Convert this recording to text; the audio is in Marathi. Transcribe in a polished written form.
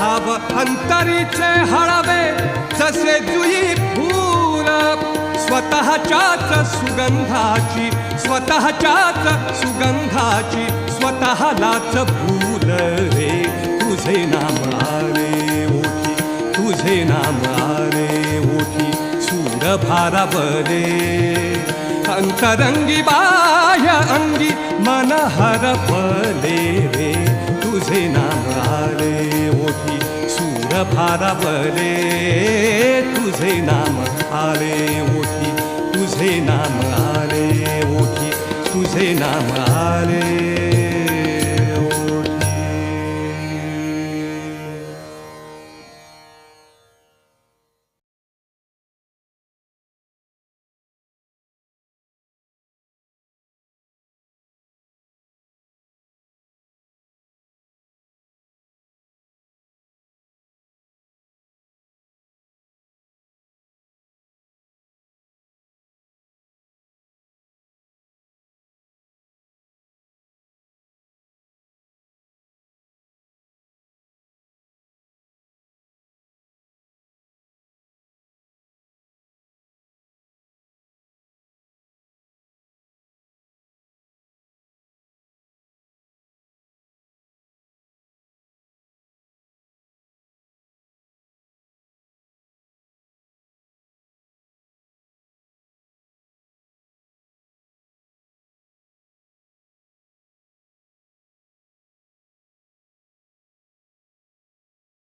भाव अंतरीचे हळवे जसे जुई फूल स्वतःच्याच सुगंधाची स्वतःलाच भूल रे तुझे नाम आले ओठी तुझे नाम आले ओठी सूर भारावले अंतरंगी बाह्य अंगी मन हरपले रे तुझे नाम आले ओठी सूर भारावले तुझे नाम आले ओठी तुझे नाम आले ओठी तुझे नाम आले